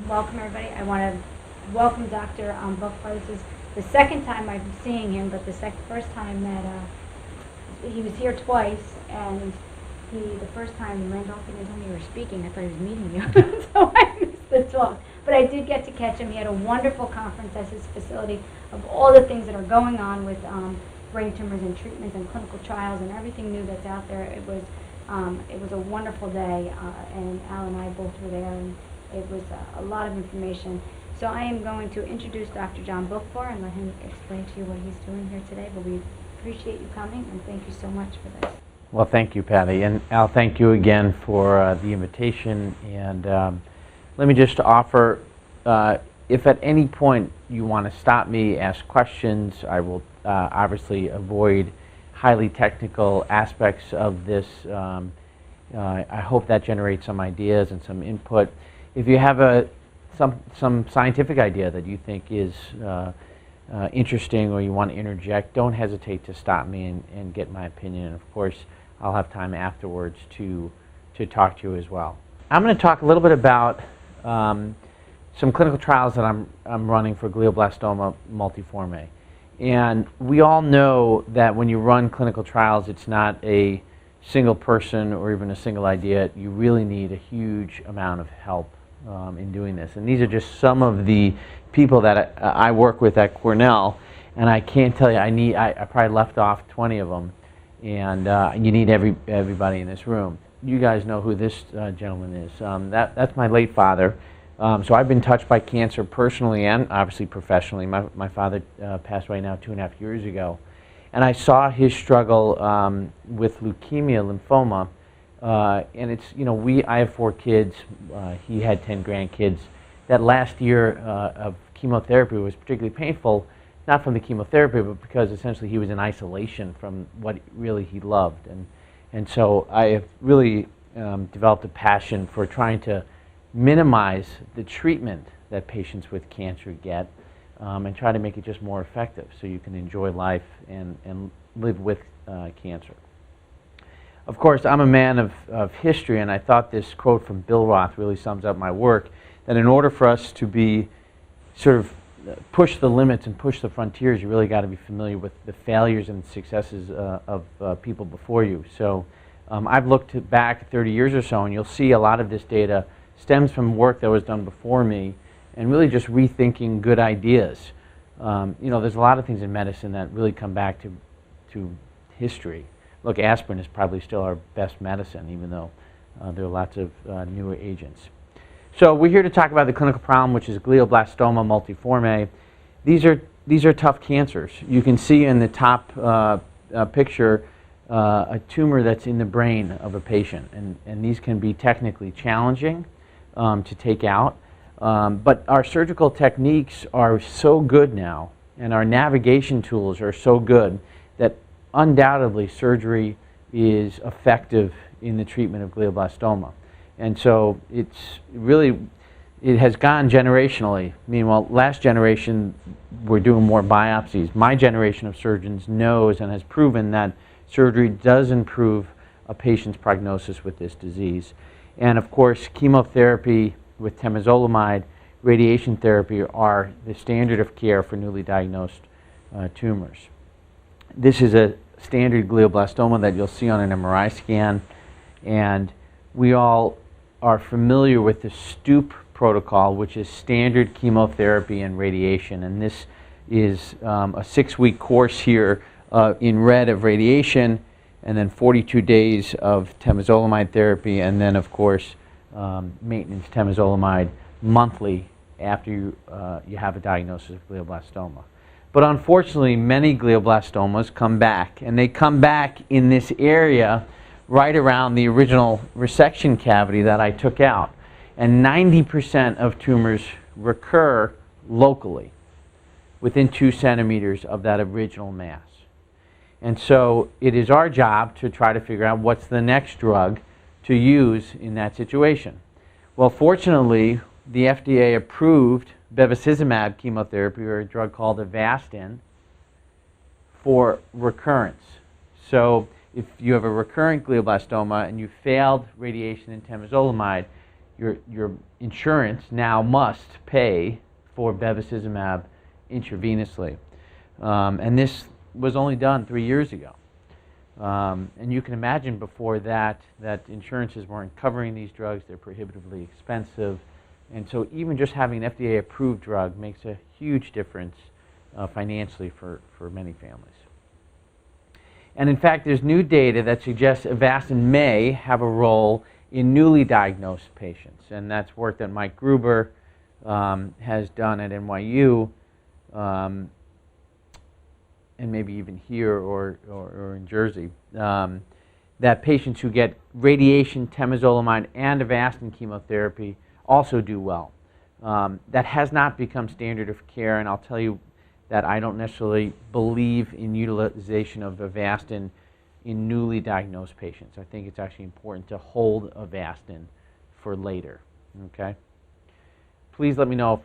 Welcome everybody. I want to welcome Dr. Boockvar. This is the second time I'm seeing him, but the first time that he was here twice, and the first time he ran off and told me you were speaking. I thought he was meeting you, so I missed the talk. But I did get to catch him. He had a wonderful conference at his facility of all the things that are going on with brain tumors and treatments and clinical trials and everything new that's out there. It was a wonderful day, and Al and I both were there, and it was a lot of information. So I am going to introduce Dr. John Boockvar and let him explain to you what he's doing here today. But we appreciate you coming, and thank you so much for this. Well, thank you, Patty. And Al, thank you again for the invitation. And let me just offer, if at any point you want to stop me, ask questions, I will obviously avoid highly technical aspects of this. I hope that generates some ideas and some input. If you have some scientific idea that you think is interesting or you want to interject, don't hesitate to stop me and get my opinion. And of course, I'll have time afterwards to talk to you as well. I'm going to talk a little bit about some clinical trials that I'm running for glioblastoma multiforme. And we all know that when you run clinical trials, it's not a single person or even a single idea. You really need a huge amount of help in doing this. And these are just some of the people that I work with at Cornell. And I can't tell you, I probably left off 20 of them. And you need everybody in this room. You guys know who this gentleman is. That's my late father. So I've been touched by cancer personally and obviously professionally. My father passed away now 2.5 years ago. And I saw his struggle with leukemia, lymphoma. And it's, I have 4 kids. He had 10 grandkids. That last year of chemotherapy was particularly painful, not from the chemotherapy, but because essentially he was in isolation from what really he loved. And so I have really developed a passion for trying to minimize the treatment that patients with cancer get and try to make it just more effective so you can enjoy life and live with cancer. Of course, I'm a man of history, and I thought this quote from Bill Roth really sums up my work, that in order for us to be sort of push the limits and push the frontiers, you really got to be familiar with the failures and successes of people before you. So I've looked back 30 years or so, and you'll see a lot of this data stems from work that was done before me and really just rethinking good ideas. There's a lot of things in medicine that really come back to history. Look, aspirin is probably still our best medicine, even though there are lots of newer agents. So we're here to talk about the clinical problem, which is glioblastoma multiforme. These are tough cancers. You can see in the top picture a tumor that's in the brain of a patient, and these can be technically challenging to take out. But our surgical techniques are so good now, and our navigation tools are so good that undoubtedly surgery is effective in the treatment of glioblastoma. And so it has gone generationally. Meanwhile, last generation we're doing more biopsies. My generation of surgeons knows and has proven that surgery does improve a patient's prognosis with this disease. And of course, chemotherapy with temozolomide, radiation therapy are the standard of care for newly diagnosed tumors. This is a standard glioblastoma that you'll see on an MRI scan, and we all are familiar with the STOOP protocol, which is standard chemotherapy and radiation. And this is a 6-week course here in red of radiation, and then 42 days of temozolomide therapy, and then of course maintenance temozolomide monthly after you have a diagnosis of glioblastoma. But unfortunately, many glioblastomas come back, and they come back in this area right around the original resection cavity that I took out. And 90% of tumors recur locally within 2 centimeters of that original mass. And so it is our job to try to figure out what's the next drug to use in that situation. Well, fortunately, the FDA approved Bevacizumab chemotherapy, or a drug called Avastin, for recurrence. So if you have a recurrent glioblastoma and you failed radiation and temozolomide, your insurance now must pay for bevacizumab intravenously. And this was only done 3 years ago. And you can imagine before that insurances weren't covering these drugs. They're prohibitively expensive. And so even just having an FDA-approved drug makes a huge difference financially for many families. And in fact, there's new data that suggests Avastin may have a role in newly diagnosed patients. And that's work that Mike Gruber has done at NYU, and maybe even here or in Jersey, that patients who get radiation, temozolomide, and Avastin chemotherapy also do well. That has not become standard of care, and I'll tell you that I don't necessarily believe in utilization of Avastin in newly diagnosed patients. I think it's actually important to hold Avastin for later, okay? Please let me know if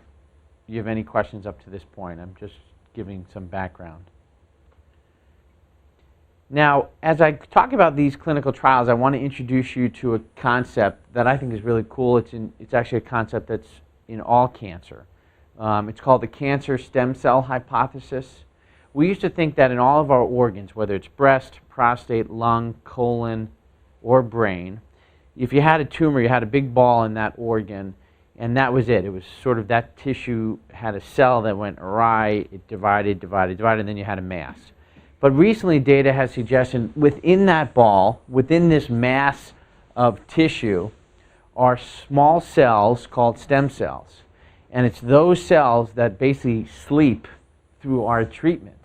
you have any questions up to this point. I'm just giving some background. Now, as I talk about these clinical trials, I want to introduce you to a concept that I think is really cool. It's actually a concept that's in all cancer. It's called the cancer stem cell hypothesis. We used to think that in all of our organs, whether it's breast, prostate, lung, colon, or brain, if you had a tumor, you had a big ball in that organ, and that was it. It was sort of that tissue had a cell that went awry, it divided, and then you had a mass. But recently, data has suggested within that ball, within this mass of tissue, are small cells called stem cells. And it's those cells that basically sleep through our treatments.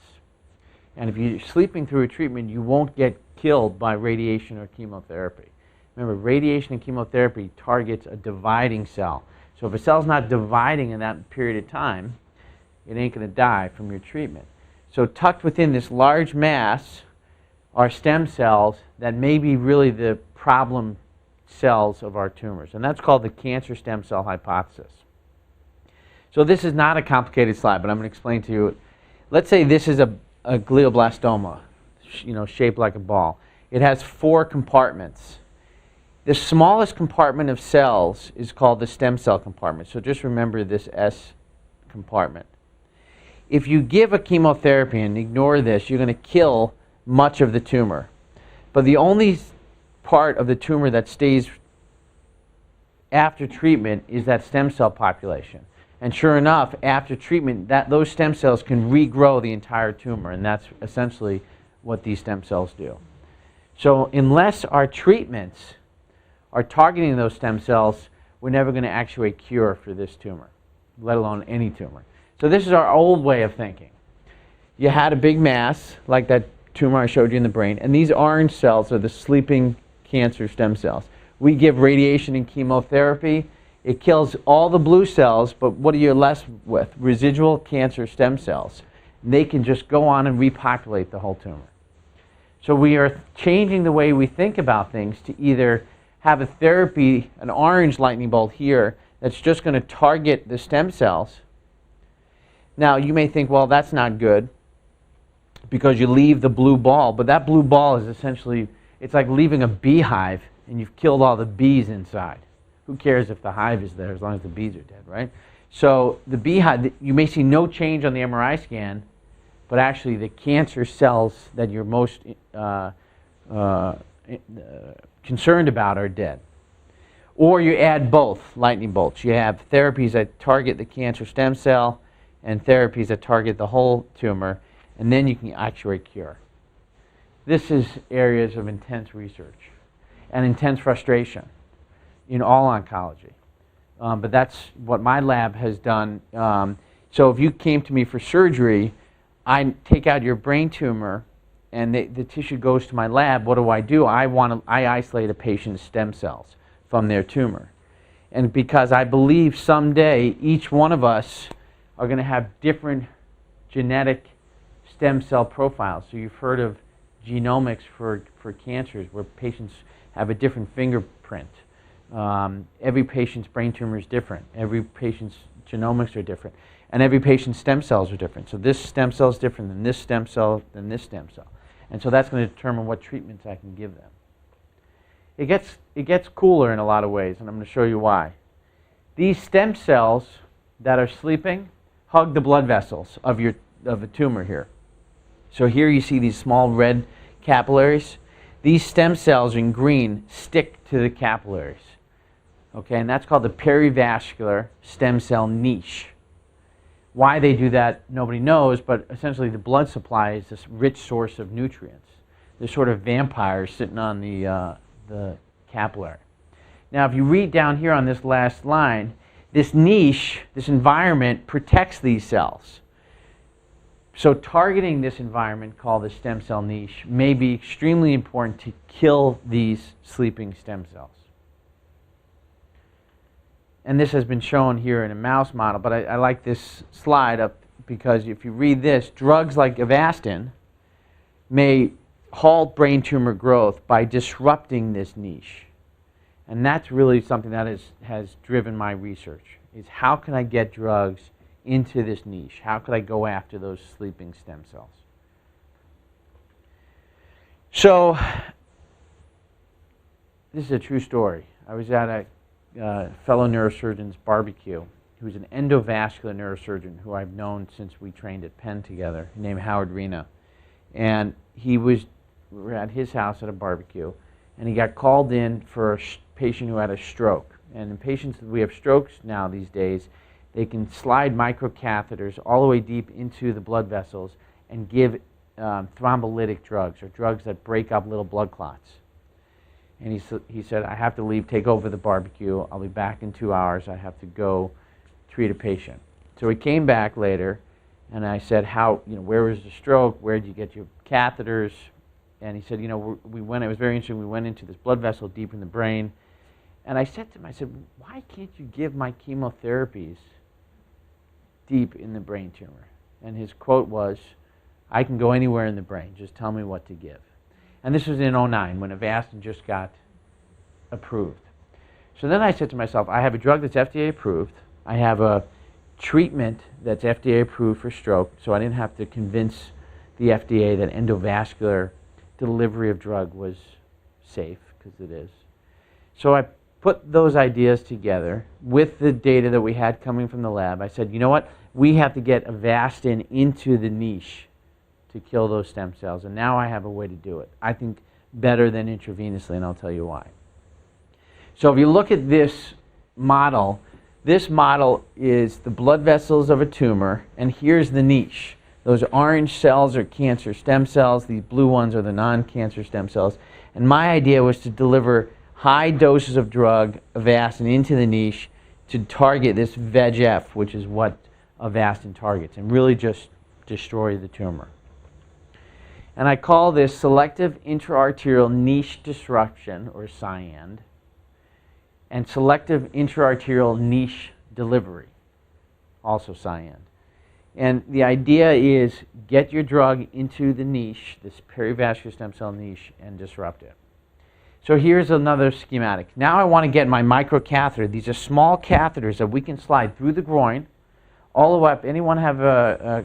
And if you're sleeping through a treatment, you won't get killed by radiation or chemotherapy. Remember, radiation and chemotherapy targets a dividing cell. So if a cell's not dividing in that period of time, it ain't going to die from your treatment. So tucked within this large mass are stem cells that may be really the problem cells of our tumors. And that's called the cancer stem cell hypothesis. So this is not a complicated slide, but I'm going to explain to you. Let's say this is a glioblastoma, shaped like a ball. It has 4 compartments. The smallest compartment of cells is called the stem cell compartment. So just remember this S compartment. If you give a chemotherapy and ignore this, you're going to kill much of the tumor. But the only part of the tumor that stays after treatment is that stem cell population. And sure enough, after treatment, those stem cells can regrow the entire tumor, and that's essentially what these stem cells do. So unless our treatments are targeting those stem cells, we're never going to actually cure for this tumor, let alone any tumor. So this is our old way of thinking. You had a big mass, like that tumor I showed you in the brain, and these orange cells are the sleeping cancer stem cells. We give radiation and chemotherapy. It kills all the blue cells, but what are you left with? Residual cancer stem cells. They can just go on and repopulate the whole tumor. So we are changing the way we think about things to either have a therapy, an orange lightning bolt here, that's just going to target the stem cells. Now, you may think, well, that's not good because you leave the blue ball, but that blue ball is essentially, it's like leaving a beehive and you've killed all the bees inside. Who cares if the hive is there as long as the bees are dead, right? So the beehive, you may see no change on the MRI scan, but actually the cancer cells that you're most concerned about are dead. Or you add both lightning bolts. You have therapies that target the cancer stem cell and therapies that target the whole tumor, and then you can actuate cure. This is areas of intense research and intense frustration in all oncology. But that's what my lab has done. So if you came to me for surgery, I take out your brain tumor and the tissue goes to my lab. What do? I isolate a patient's stem cells from their tumor. And because I believe someday each one of us are going to have different genetic stem cell profiles. So you've heard of genomics for cancers where patients have a different fingerprint. Every patient's brain tumor is different. Every patient's genomics are different. And every patient's stem cells are different. So this stem cell is different than this stem cell than this stem cell. And so that's going to determine what treatments I can give them. it gets cooler in a lot of ways, and I'm going to show you why. These stem cells that are sleeping hug the blood vessels of a tumor here. So here you see these small red capillaries. These stem cells in green stick to the capillaries. Okay, and that's called the perivascular stem cell niche. Why they do that, nobody knows, but essentially the blood supply is this rich source of nutrients. They're sort of vampires sitting on the capillary. Now, if you read down here on this last line, this niche, this environment protects these cells. So targeting this environment called the stem cell niche may be extremely important to kill these sleeping stem cells. And this has been shown here in a mouse model, but I like this slide up because if you read this, drugs like Avastin may halt brain tumor growth by disrupting this niche. And that's really something that has driven my research, is how can I get drugs into this niche? How could I go after those sleeping stem cells? So this is a true story. I was at a fellow neurosurgeon's barbecue, who's an endovascular neurosurgeon who I've known since we trained at Penn together, named Howard Rena. And we were at his house at a barbecue, and he got called in for a patient who had a stroke. And in patients that we have strokes now these days, they can slide microcatheters all the way deep into the blood vessels and give thrombolytic drugs, or drugs that break up little blood clots. And he said, I have to leave, take over the barbecue. I'll be back in 2 hours. I have to go treat a patient. So he came back later, and I said, where was the stroke? Where did you get your catheters? And he said, it was very interesting. We went into this blood vessel deep in the brain. And I said to him, why can't you give my chemotherapies deep in the brain tumor? And his quote was, I can go anywhere in the brain. Just tell me what to give. And this was in 2009 when Avastin just got approved. So then I said to myself, I have a drug that's FDA approved. I have a treatment that's FDA approved for stroke, so I didn't have to convince the FDA that endovascular delivery of drug was safe, because it is. So I put those ideas together with the data that we had coming from the lab. I said, you know what? We have to get Avastin into the niche to kill those stem cells, and now I have a way to do it. I think better than intravenously, and I'll tell you why. So if you look at this model is the blood vessels of a tumor, and here's the niche. Those orange cells are cancer stem cells, these blue ones are the non-cancer stem cells, and my idea was to deliver high doses of drug, Avastin, into the niche to target this VEGF, which is what Avastin targets, and really just destroy the tumor. And I call this selective intra-arterial niche disruption, or SIAND, and selective intra-arterial niche delivery, also SIAND. And the idea is get your drug into the niche, this perivascular stem cell niche, and disrupt it. So here's another schematic. Now I want to get my microcatheter. These are small catheters that we can slide through the groin, all the way up. Anyone have a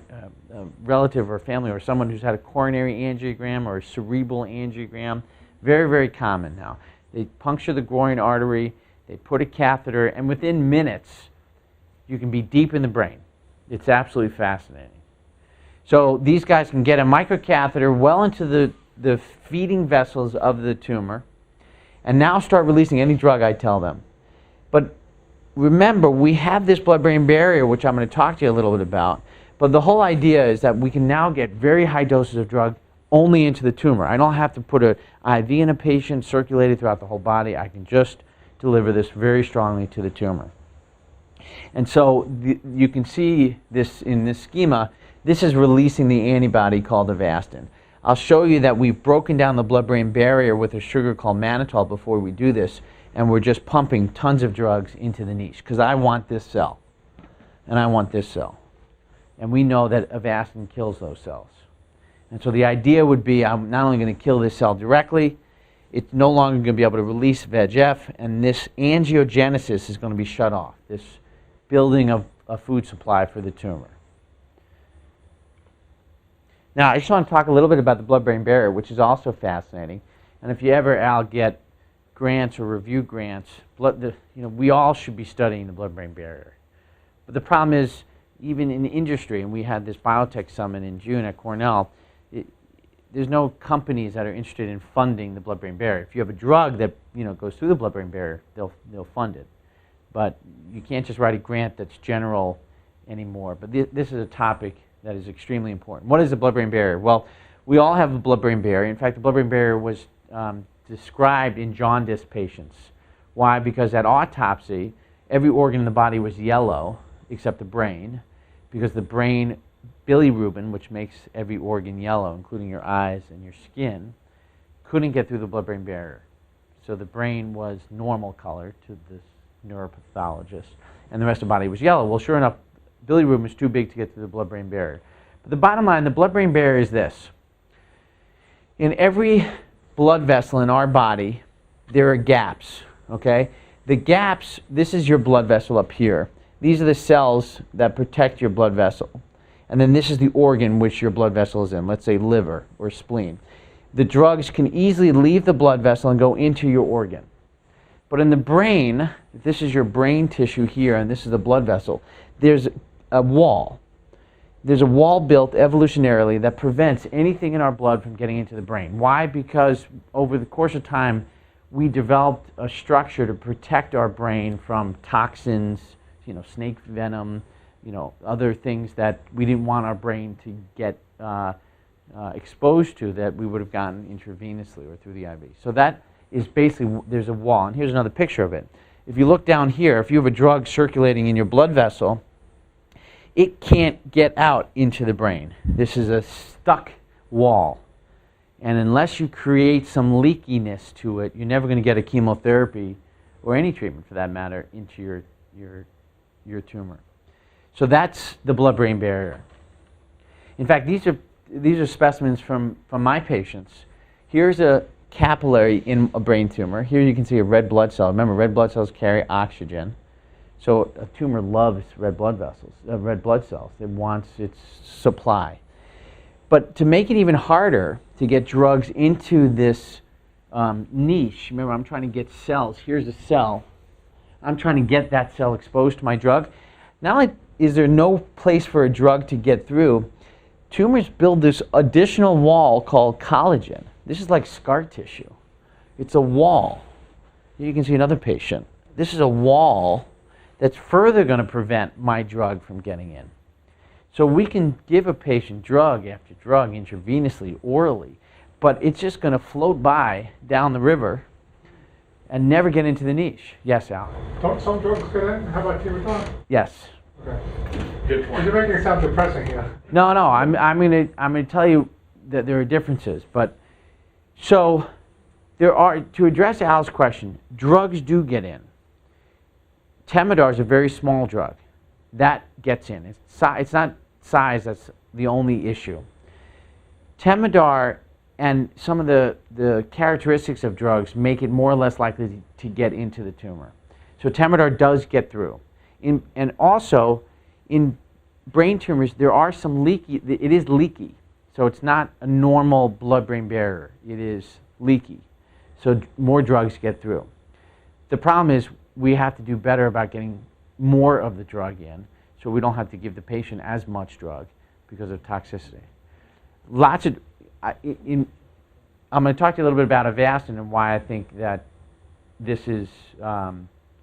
relative or family or someone who's had a coronary angiogram or a cerebral angiogram? Very, very common now. They puncture the groin artery, they put a catheter, and within minutes, you can be deep in the brain. It's absolutely fascinating. So these guys can get a microcatheter well into the feeding vessels of the tumor, and now start releasing any drug I tell them. But remember, we have this blood-brain barrier, which I'm going to talk to you a little bit about. But the whole idea is that we can now get very high doses of drug only into the tumor. I don't have to put an IV in a patient, circulate it throughout the whole body. I can just deliver this very strongly to the tumor. And so you can see this in this schema. This is releasing the antibody called Avastin. I'll show you that we've broken down the blood-brain barrier with a sugar called Mannitol before we do this, and we're just pumping tons of drugs into the niche, because I want this cell, and I want this cell. And we know that Avastin kills those cells. And so the idea would be I'm not only going to kill this cell directly, it's no longer going to be able to release VEGF, and this angiogenesis is going to be shut off, this building of a food supply for the tumor. Now, I just want to talk a little bit about the blood-brain barrier, which is also fascinating. And if you ever, Al, get grants or review grants, we all should be studying the blood-brain barrier. But the problem is, even in industry, and we had this biotech summit in June at Cornell, there's no companies that are interested in funding the blood-brain barrier. If you have a drug that goes through the blood-brain barrier, they'll fund it. But you can't just write a grant that's general anymore. But this is a topic that is extremely important. What is the blood-brain barrier? Well, we all have a blood-brain barrier. In fact, the blood-brain barrier was described in jaundice patients. Why? Because at autopsy, every organ in the body was yellow except the brain, because the brain bilirubin, which makes every organ yellow, including your eyes and your skin, couldn't get through the blood-brain barrier. So the brain was normal color to this neuropathologist, and the rest of the body was yellow. Well, sure enough, bilirubin was too big to get through the blood-brain barrier. But the bottom line, the blood-brain barrier is this. In every blood vessel in our body, there are gaps, okay? The gaps, this is your blood vessel up here. These are the cells that protect your blood vessel. And then this is the organ which your blood vessel is in, let's say liver or spleen. The drugs can easily leave the blood vessel and go into your organ. But in the brain, if this is your brain tissue here and this is the blood vessel, there's a wall. There's a wall built evolutionarily that prevents anything in our blood from getting into the brain. Why? Because over the course of time, we developed a structure to protect our brain from toxins, snake venom, other things that we didn't want our brain to get exposed to that we would have gotten intravenously or through the IV. So that is basically, there's a wall. And here's another picture of it. If you look down here, if you have a drug circulating in your blood vessel, it can't get out into the brain. This is a stuck wall. And unless you create some leakiness to it, you're never going to get a chemotherapy or any treatment for that matter into your tumor. So that's the blood-brain barrier. In fact, these are specimens from my patients. Here's a capillary in a brain tumor. Here you can see a red blood cell. Remember, red blood cells carry oxygen. So a tumor loves red blood cells. It wants its supply. But to make it even harder to get drugs into this niche, remember I'm trying to get cells. Here's a cell. I'm trying to get that cell exposed to my drug. Not only is there no place for a drug to get through, tumors build this additional wall called collagen. This is like scar tissue. It's a wall. Here you can see another patient. This is a wall that's further going to prevent my drug from getting in. So we can give a patient drug after drug intravenously, orally, but it's just going to float by down the river and never get into the niche. Yes, Al? Don't some drugs get in? How about Tumor? Yes. Okay. Good point. You're making it sound depressing here. No, I'm going to tell you that there are differences. But so there are, to address Al's question, drugs do get in. Temodar is a very small drug. That gets in. It's not size that's the only issue. Temodar and some of the characteristics of drugs make it more or less likely to get into the tumor. So Temodar does get through. And also, in brain tumors, there are some leaky, it is leaky. So it's not a normal blood-brain barrier. It is leaky. So more drugs get through. The problem is we have to do better about getting more of the drug in so we don't have to give the patient as much drug because of toxicity. I'm going to talk to you a little bit about Avastin and why I think that this is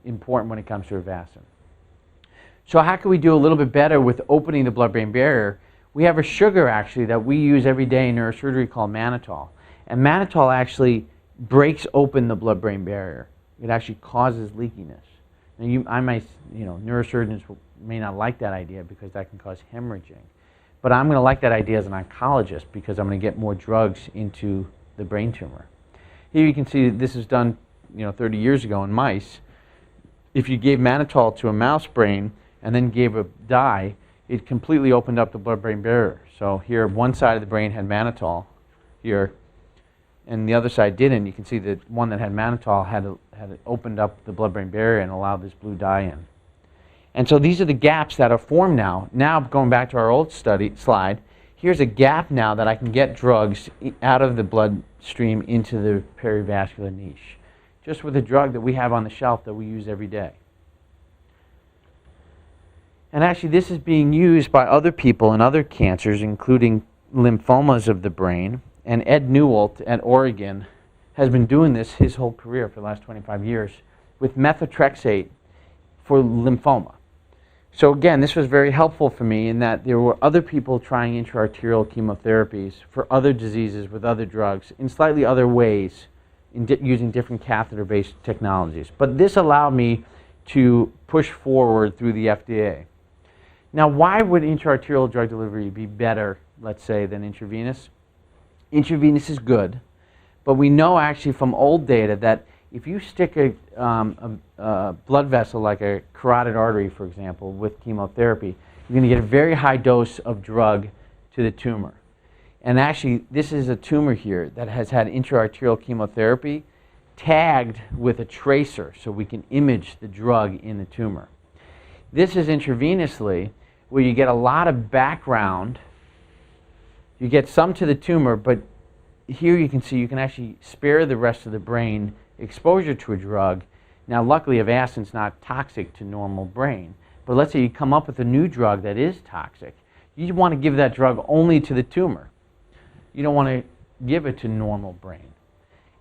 important when it comes to Avastin. So how can we do a little bit better with opening the blood-brain barrier? We have a sugar actually that we use every day in neurosurgery called Mannitol. And Mannitol actually breaks open the blood-brain barrier. It actually causes leakiness. Now neurosurgeons may not like that idea because that can cause hemorrhaging. But I'm going to like that idea as an oncologist because I'm going to get more drugs into the brain tumor. Here you can see this is done 30 years ago in mice. If you gave Mannitol to a mouse brain and then gave a dye, it completely opened up the blood-brain barrier. So here one side of the brain had Mannitol here, and the other side didn't. You can see that one that had Mannitol had opened up the blood-brain barrier and allowed this blue dye in. And so these are the gaps that are formed now. Now going back to our old slide, here's a gap now that I can get drugs out of the bloodstream into the perivascular niche. just with a drug that we have on the shelf that we use every day. And actually, this is being used by other people in other cancers, including lymphomas of the brain. And Ed Newalt at Oregon has been doing this his whole career for the last 25 years with methotrexate for lymphoma. So again, this was very helpful for me in that there were other people trying intra-arterial chemotherapies for other diseases with other drugs in slightly other ways, using different catheter-based technologies. But this allowed me to push forward through the FDA. Now, why would intra-arterial drug delivery be better, let's say, than intravenous? Intravenous is good, but we know actually from old data that if you stick a blood vessel like a carotid artery, for example, with chemotherapy, you're going to get a very high dose of drug to the tumor. And actually, this is a tumor here that has had intra-arterial chemotherapy tagged with a tracer so we can image the drug in the tumor. This is intravenously, where you get a lot of background. You get some to the tumor, but here you can see you can actually spare the rest of the brain exposure to a drug. Now, luckily, Avastin's not toxic to normal brain. But let's say you come up with a new drug that is toxic. You want to give that drug only to the tumor. You don't want to give it to normal brain.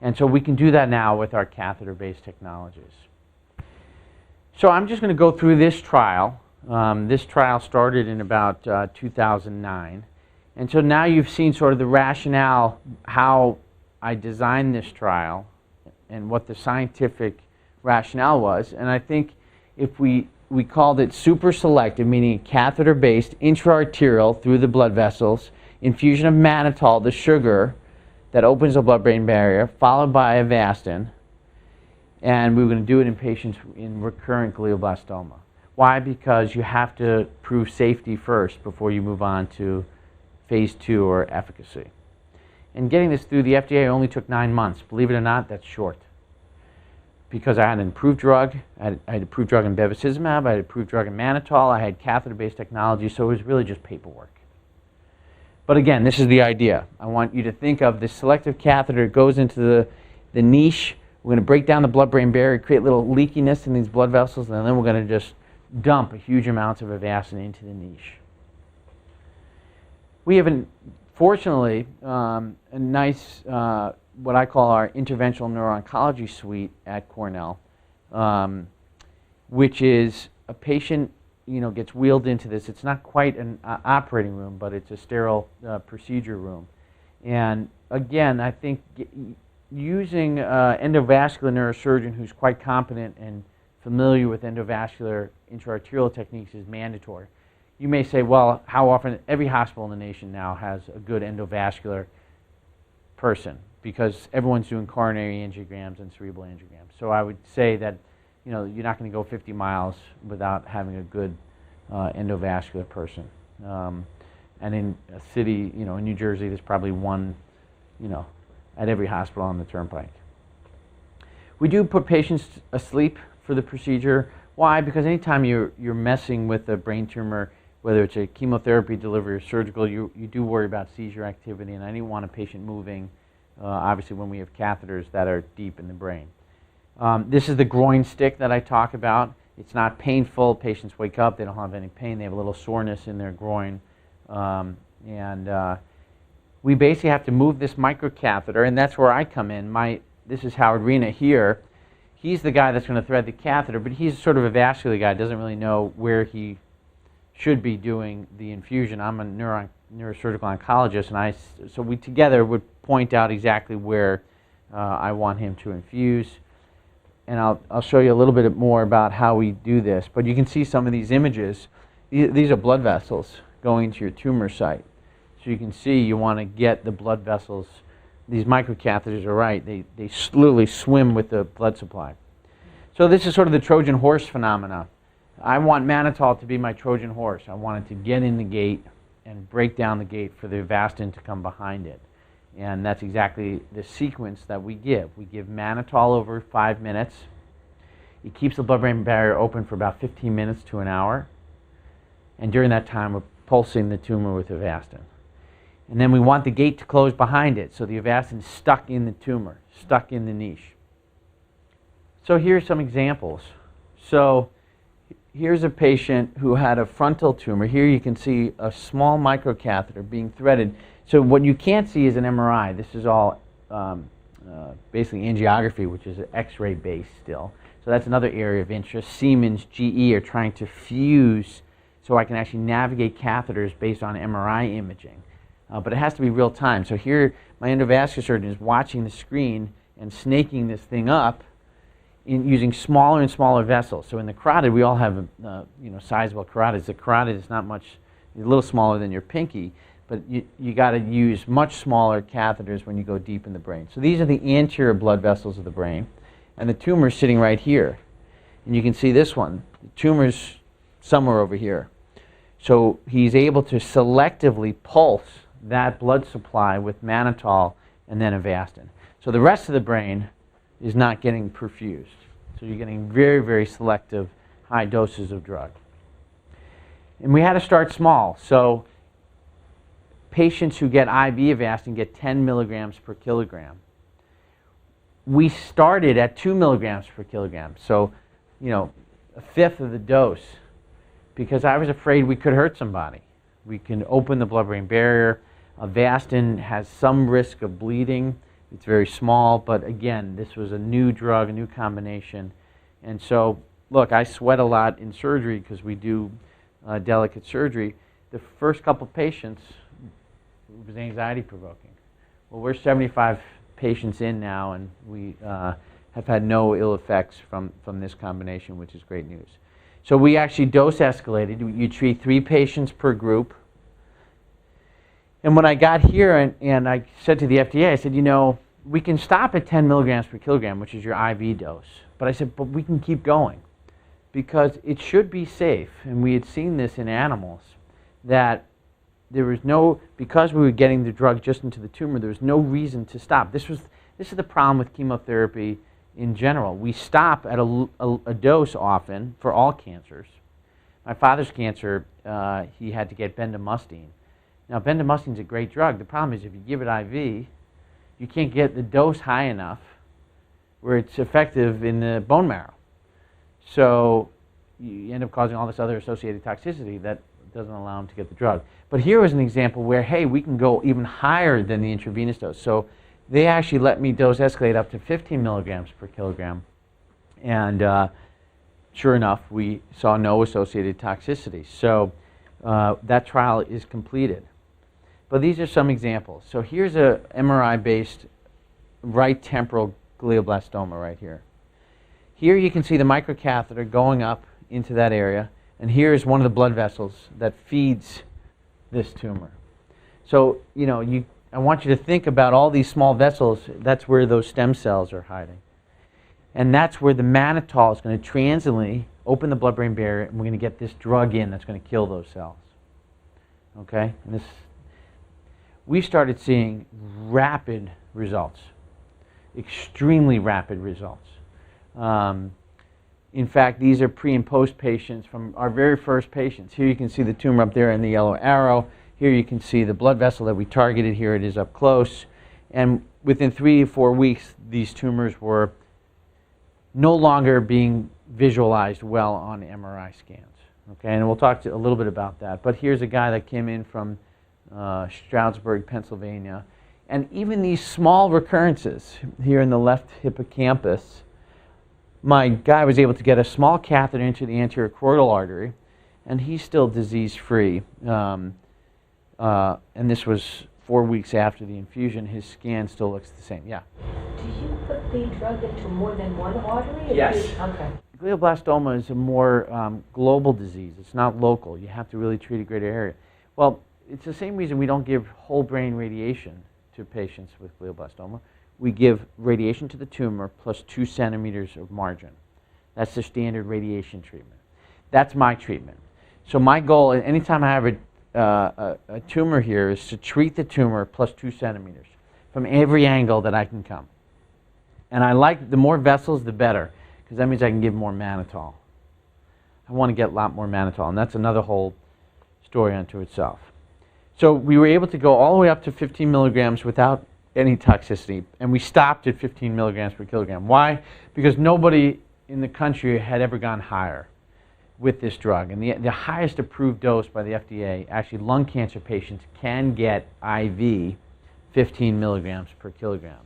And so we can do that now with our catheter-based technologies. So I'm just going to go through this trial. This trial started in about 2009. And so now you've seen sort of the rationale, how I designed this trial and what the scientific rationale was. And I think if we called it super selective, meaning catheter-based, intra-arterial through the blood vessels, infusion of mannitol, the sugar that opens the blood-brain barrier, followed by Avastin. And we were going to do it in patients in recurrent glioblastoma. Why? Because you have to prove safety first before you move on to phase 2 or efficacy. And getting this through the FDA only took 9 months. Believe it or not, that's short. Because I had an approved drug, I had approved drug in Bevacizumab, I had approved drug in Mannitol, I had catheter-based technology, so it was really just paperwork. But again, this is the idea. I want you to think of this selective catheter. It goes into the niche. We're going to break down the blood-brain barrier, create little leakiness in these blood vessels, and then we're going to just dump a huge amounts of Avastin into the niche. We have, fortunately, a nice, what I call our interventional neuro-oncology suite at Cornell, which is a patient, gets wheeled into this. It's not quite an operating room, but it's a sterile procedure room. And again, I think using endovascular neurosurgeon who's quite competent and familiar with endovascular intra-arterial techniques is mandatory. You may say, well, how often? Every hospital in the nation now has a good endovascular person because everyone's doing coronary angiograms and cerebral angiograms. So I would say that you're not going to go 50 miles without having a good endovascular person. And in a city, in New Jersey, there's probably one, at every hospital on the turnpike. We do put patients asleep for the procedure. Why? Because anytime you're messing with a brain tumor, whether it's a chemotherapy delivery or surgical, you do worry about seizure activity, and I didn't want a patient moving, obviously when we have catheters that are deep in the brain. This is the groin stick that I talk about. It's not painful. Patients wake up, they don't have any pain, they have a little soreness in their groin. We basically have to move this microcatheter, and that's where I come in. This is Howard Rena here. He's the guy that's going to thread the catheter, but he's sort of a vascular guy, doesn't really know where he should be doing the infusion. I'm a neurosurgical oncologist, and so we together would point out exactly where I want him to infuse. And I'll show you a little bit more about how we do this. But you can see some of these images. These are blood vessels going to your tumor site. So you can see you want to get the blood vessels. These microcatheters are right. They literally swim with the blood supply. So this is sort of the Trojan horse phenomena. I want mannitol to be my Trojan horse. I want it to get in the gate and break down the gate for the Avastin to come behind it. And that's exactly the sequence that we give. We give mannitol over 5 minutes. It keeps the blood-brain barrier open for about 15 minutes to an hour. And during that time, we're pulsing the tumor with Avastin. And then we want the gate to close behind it, so the Avastin is stuck in the tumor, stuck in the niche. So here's some examples. So here's a patient who had a frontal tumor. Here you can see a small microcatheter being threaded. So what you can't see is an MRI. This is all basically angiography, which is X-ray based still. So that's another area of interest. Siemens, GE are trying to fuse so I can actually navigate catheters based on MRI imaging. But it has to be real time. So here my endovascular surgeon is watching the screen and snaking this thing up using smaller and smaller vessels. So in the carotid, we all have sizable carotids. The carotid is not much, a little smaller than your pinky, but you got to use much smaller catheters when you go deep in the brain. So these are the anterior blood vessels of the brain, and the tumor is sitting right here. And you can see this one. The tumor's somewhere over here. So he's able to selectively pulse that blood supply with Mannitol and then Avastin. So the rest of the brain is not getting perfused. So you're getting very, very selective high doses of drug. And we had to start small. So patients who get IV Avastin get 10 milligrams per kilogram. We started at 2 milligrams per kilogram. So, a fifth of the dose, because I was afraid we could hurt somebody. We can open the blood-brain barrier. Avastin has some risk of bleeding. It's very small, but again, this was a new drug, a new combination. And so, look, I sweat a lot in surgery because we do delicate surgery. The first couple patients, it was anxiety-provoking. Well, we're 75 patients in now, and we have had no ill effects from this combination, which is great news. So we actually dose escalated. You treat 3 patients per group. And when I got here and I said to the FDA, I said, we can stop at 10 milligrams per kilogram, which is your IV dose. But I said, but we can keep going because it should be safe. And we had seen this in animals that there was because we were getting the drug just into the tumor, there was no reason to stop. This is the problem with chemotherapy in general. We stop at a dose often for all cancers. My father's cancer, he had to get bendamustine. Now, bendamustine is a great drug. The problem is if you give it IV, you can't get the dose high enough where it's effective in the bone marrow. So you end up causing all this other associated toxicity that doesn't allow them to get the drug. But here was an example where, hey, we can go even higher than the intravenous dose. So they actually let me dose escalate up to 15 milligrams per kilogram. And sure enough, we saw no associated toxicity. So that trial is completed. But these are some examples. So here's a MRI-based right temporal glioblastoma right here. Here you can see the microcatheter going up into that area, and here is one of the blood vessels that feeds this tumor. So, I want you to think about all these small vessels. That's where those stem cells are hiding. And that's where the Mannitol is going to transiently open the blood-brain barrier, and we're going to get this drug in that's going to kill those cells. Okay? And we started seeing rapid results, extremely rapid results. In fact, these are pre and post patients from our very first patients. Here you can see the tumor up there in the yellow arrow. Here you can see the blood vessel that we targeted. Here it is up close. And within 3 to 4 weeks, these tumors were no longer being visualized well on MRI scans. Okay, and we'll talk a little bit about that. But here's a guy that came in from Stroudsburg, Pennsylvania. And even these small recurrences here in the left hippocampus, my guy was able to get a small catheter into the anterior choroidal artery, and he's still disease-free. And this was 4 weeks after the infusion. His scan still looks the same. Yeah? Do you put the drug into more than one artery? Yes. Okay. Glioblastoma is a more global disease. It's not local. You have to really treat a greater area. Well, it's the same reason we don't give whole brain radiation to patients with glioblastoma. We give radiation to the tumor plus 2 centimeters of margin. That's the standard radiation treatment. That's my treatment. So my goal, anytime I have a tumor here, is to treat the tumor plus 2 centimeters from every angle that I can come. And I like the more vessels, the better, because that means I can give more Mannitol. I want to get a lot more Mannitol, and that's another whole story unto itself. So we were able to go all the way up to 15 milligrams without any toxicity. And we stopped at 15 milligrams per kilogram. Why? Because nobody in the country had ever gone higher with this drug. And the highest approved dose by the FDA, actually lung cancer patients can get IV 15 milligrams per kilogram.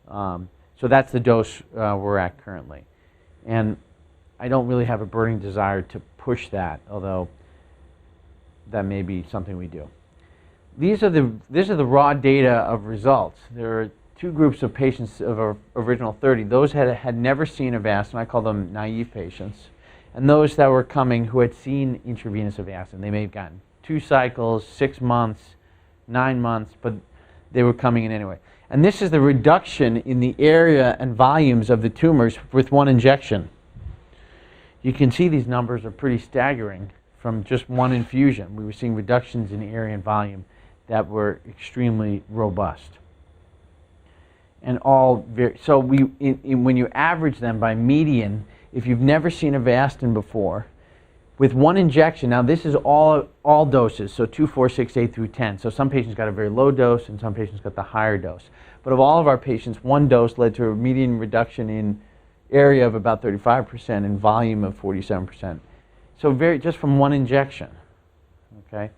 So that's the dose we're at currently. And I don't really have a burning desire to push that, although that may be something we do. These are the raw data of results. There are two groups of patients of our original 30. Those had never seen Avastin, I call them naive patients, and those that were coming who had seen intravenous Avastin. They may have gotten 2 cycles, 6 months, 9 months, but they were coming in anyway. And this is the reduction in the area and volumes of the tumors with one injection. You can see these numbers are pretty staggering from just one infusion. We were seeing reductions in area and volume that were extremely robust. And all so when you average them by median, if you've never seen Avastin before, with one injection, now this is all doses, so 2, 4, 6, 8 through 10. So some patients got a very low dose and some patients got the higher dose. But of all of our patients, one dose led to a median reduction in area of about 35% and volume of 47%. So just from one injection, okay?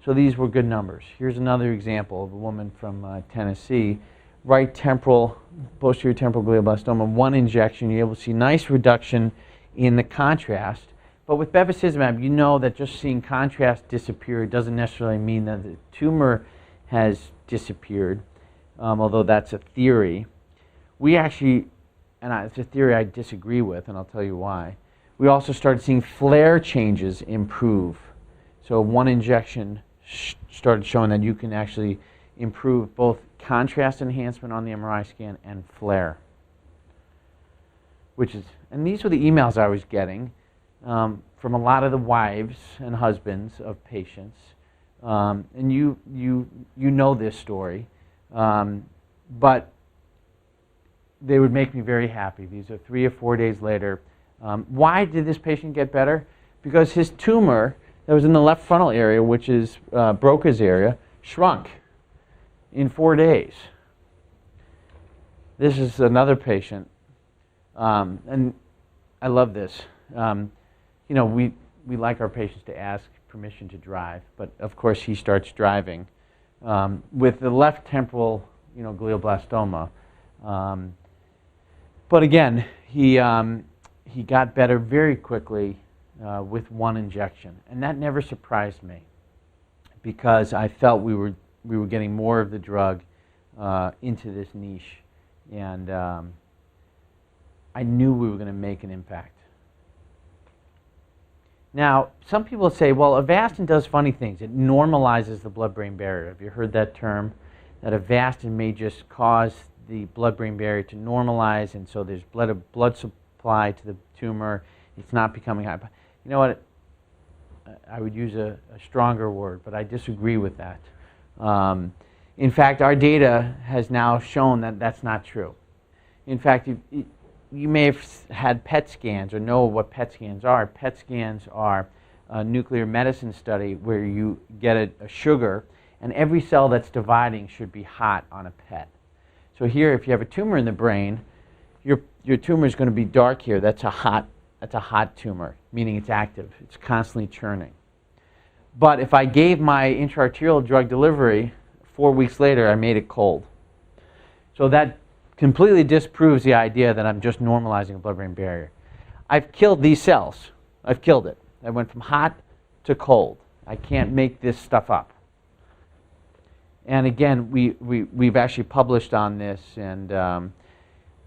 So these were good numbers. Here's another example of a woman from Tennessee, right temporal, posterior temporal glioblastoma, one injection. You're able to see nice reduction in the contrast. But with bevacizumab, you know that just seeing contrast disappear doesn't necessarily mean that the tumor has disappeared, although that's a theory. We actually, it's a theory I disagree with, and I'll tell you why. We also started seeing flare changes improve. So one injection started showing that you can actually improve both contrast enhancement on the MRI scan and flare. And these were the emails I was getting from a lot of the wives and husbands of patients. And you know this story. But they would make me very happy. These are 3 or 4 days later. Why did this patient get better? Because his tumor that was in the left frontal area, which is Broca's area, shrunk in 4 days. This is another patient, and I love this. You know, we like our patients to ask permission to drive, but of course he starts driving with the left temporal, glioblastoma. But again, he got better very quickly with one injection, and that never surprised me because I felt we were getting more of the drug into this niche, and I knew we were going to make an impact. Now, some people say, well, Avastin does funny things. It normalizes the blood-brain barrier. Have you heard that term? That Avastin may just cause the blood-brain barrier to normalize, and so there's blood supply to the tumor. It's not becoming high. You know what? I would use a stronger word, but I disagree with that. In fact, our data has now shown that that's not true. In fact, you may have had PET scans or know what PET scans are. PET scans are a nuclear medicine study where you get a sugar, and every cell that's dividing should be hot on a PET. So here, if you have a tumor in the brain, your tumor is going to be dark here. That's a hot tumor, meaning it's active. It's constantly churning. But if I gave my intra-arterial drug delivery, 4 weeks later, I made it cold. So that completely disproves the idea that I'm just normalizing a blood-brain barrier. I've killed these cells. I've killed it. I went from hot to cold. I can't make this stuff up. And again, we've actually published on this, and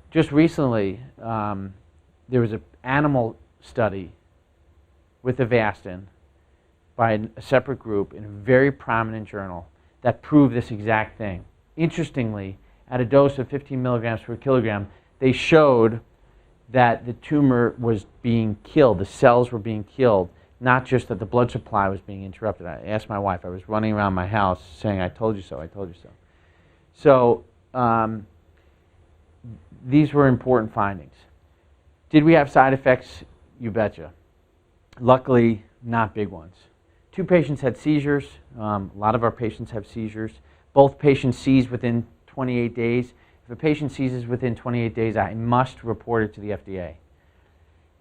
just recently there was an animal study with Avastin by a separate group in a very prominent journal that proved this exact thing. Interestingly, at a dose of 15 milligrams per kilogram, they showed that the tumor was being killed, the cells were being killed, not just that the blood supply was being interrupted. I asked my wife, I was running around my house saying, I told you so, I told you so. So these were important findings. Did we have side effects? You betcha. Luckily, not big ones. 2 patients had seizures. A lot of our patients have seizures. Both patients seized within 28 days. If a patient seizes within 28 days, I must report it to the FDA.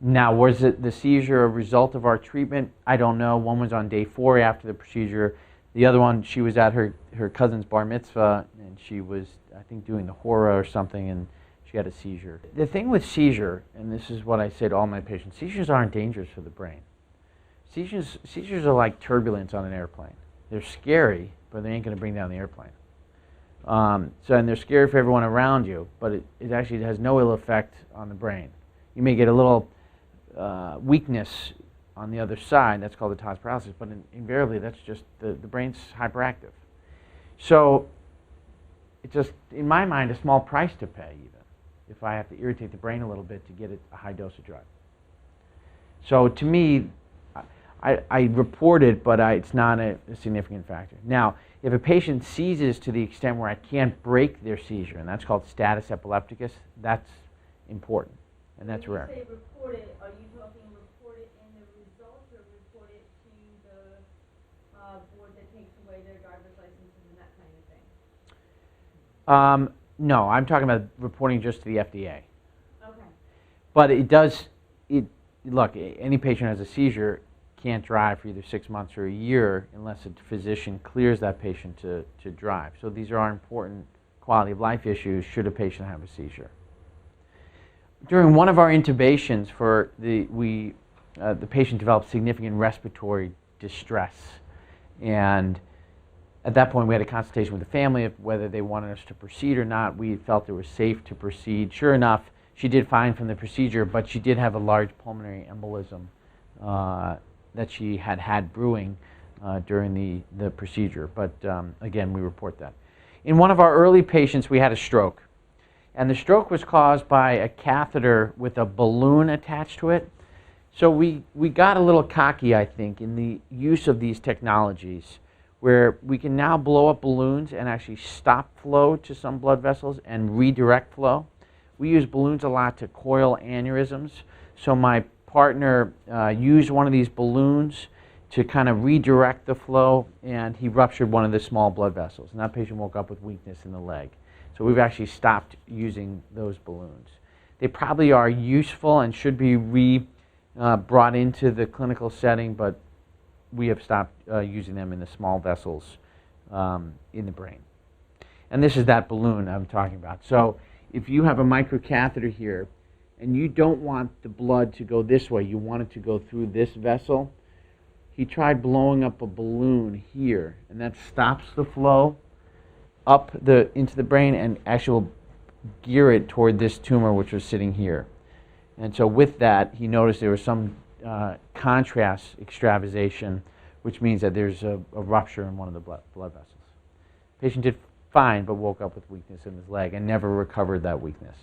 Now, was it the seizure a result of our treatment? I don't know. One was on day 4 after the procedure. The other one, she was at her cousin's bar mitzvah, and she was, I think, doing the hora or something, and she had a seizure. The thing with seizure, and this is what I say to all my patients, seizures aren't dangerous for the brain. Seizures are like turbulence on an airplane. They're scary, but they ain't going to bring down the airplane. And they're scary for everyone around you, but it actually has no ill effect on the brain. You may get a little weakness on the other side, that's called the TOS paralysis, but invariably that's just the brain's hyperactive. So it's just, in my mind, a small price to pay even, if I have to irritate the brain a little bit to get a high dose of drug. So to me, I report it, but it's not a significant factor. Now, if a patient seizes to the extent where I can't break their seizure, and that's called status epilepticus, that's important, and that's rare. When you say report it, are you talking report it in the results or report it to the board that takes away their driver's licenses and that kind of thing? No, I'm talking about reporting just to the FDA. Okay. But look, any patient who has a seizure can't drive for either 6 months or a year unless a physician clears that patient to drive. So these are important quality of life issues should a patient have a seizure. During one of our intubations, the patient developed significant respiratory distress, and at that point we had a consultation with the family of whether they wanted us to proceed or not. We felt it was safe to proceed. Sure enough, she did fine from the procedure, but she did have a large pulmonary embolism that she had brewing during the procedure. But again, we report that. In one of our early patients, we had a stroke. And the stroke was caused by a catheter with a balloon attached to it. So we got a little cocky, I think, in the use of these technologies, where we can now blow up balloons and actually stop flow to some blood vessels and redirect flow. We use balloons a lot to coil aneurysms. So my partner used one of these balloons to kind of redirect the flow, and he ruptured one of the small blood vessels. And that patient woke up with weakness in the leg. So we've actually stopped using those balloons. They probably are useful and should be brought into the clinical setting, but we have stopped using them in the small vessels in the brain. And this is that balloon I'm talking about. So if you have a microcatheter here, and you don't want the blood to go this way, you want it to go through this vessel, he tried blowing up a balloon here, and that stops the flow up into the brain and actually will gear it toward this tumor, which was sitting here. And so with that, he noticed there was some contrast extravasation, which means that there's a rupture in one of the blood vessels. The patient did fine, but woke up with weakness in his leg and never recovered that weakness.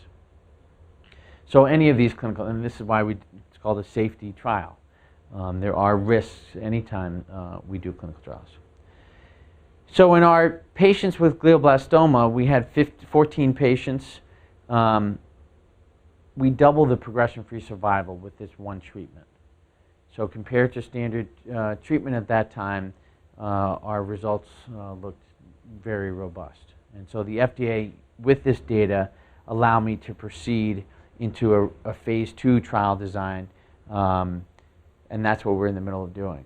So any of these clinical, and this is why it's called a safety trial. There are risks anytime we do clinical trials. So in our patients with glioblastoma, we had 14 patients. We double the progression-free survival with this one treatment. So compared to standard treatment at that time, our results looked very robust. And so the FDA, with this data, allowed me to proceed into a phase 2 trial design, and that's what we're in the middle of doing.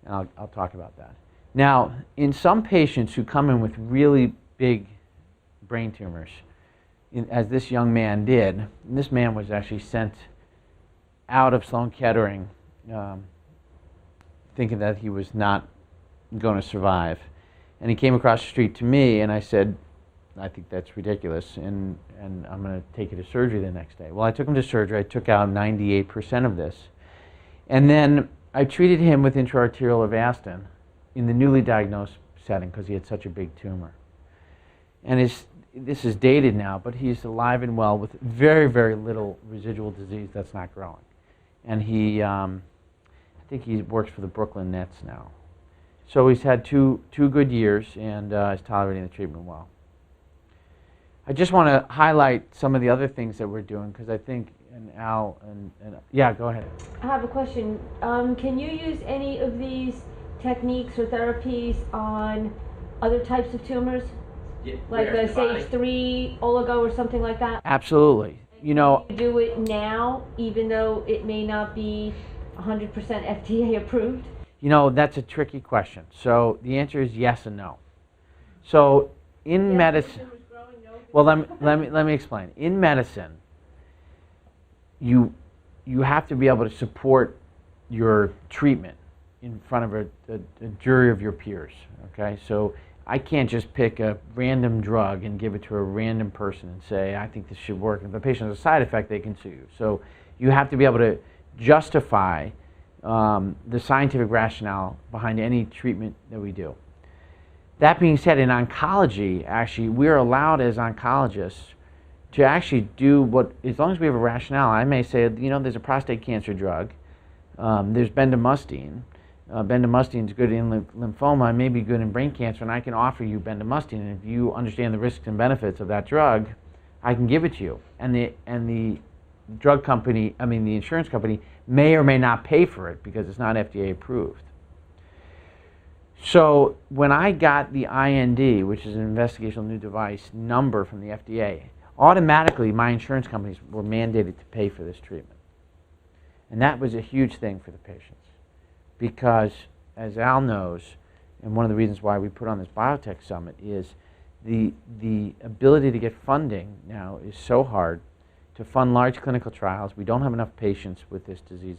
And I'll talk about that. Now, in some patients who come in with really big brain tumors, as this young man did, and this man was actually sent out of Sloan Kettering thinking that he was not going to survive. And he came across the street to me, and I said, I think that's ridiculous, and I'm going to take you to surgery the next day. Well, I took him to surgery. I took out 98% of this. And then I treated him with Intra-arterial Avastin in the newly diagnosed setting because he had such a big tumor. And this is dated now, but he's alive and well with very, very little residual disease that's not growing. And I think he works for the Brooklyn Nets now. So he's had two good years and is tolerating the treatment well. I just want to highlight some of the other things that we're doing because I think, and Al, and yeah, go ahead. I have a question. Can you use any of these techniques or therapies on other types of tumors? Like Where? a The body? stage 3 oligo or something like that? Absolutely. You know, You do it now, even though it may not be 100% FDA approved? that's a tricky question. So the answer is yes and no. So in medicine, well, let me explain. In medicine, you have to be able to support your treatment in front of a jury of your peers. Okay, so I can't just pick a random drug and give it to a random person and say, I think this should work. If the patient has a side effect, they can sue you. So you have to be able to justify the scientific rationale behind any treatment that we do. That being said, in oncology, actually, we're allowed as oncologists to actually do what, as long as we have a rationale. I may say, there's a prostate cancer drug. There's bendamustine. Bendamustine is good in lymphoma and may be good in brain cancer, and I can offer you bendamustine. And if you understand the risks and benefits of that drug, I can give it to you. And the drug company, the insurance company, may or may not pay for it because it's not FDA approved. So when I got the IND, which is an investigational new device number from the FDA, automatically my insurance companies were mandated to pay for this treatment. And that was a huge thing for the patients. Because, as Al knows, and one of the reasons why we put on this biotech summit is the ability to get funding now is so hard to fund large clinical trials. We don't have enough patients with this disease.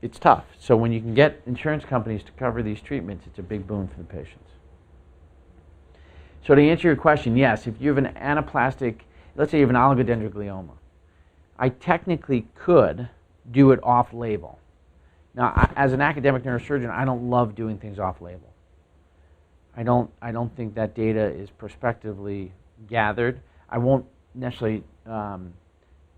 It's tough. So when you can get insurance companies to cover these treatments, it's a big boon for the patients. So to answer your question, yes, if you have an anaplastic, let's say you have an oligodendroglioma, I technically could do it off-label. Now, as an academic neurosurgeon, I don't love doing things off-label. I don't think that data is prospectively gathered. I won't necessarily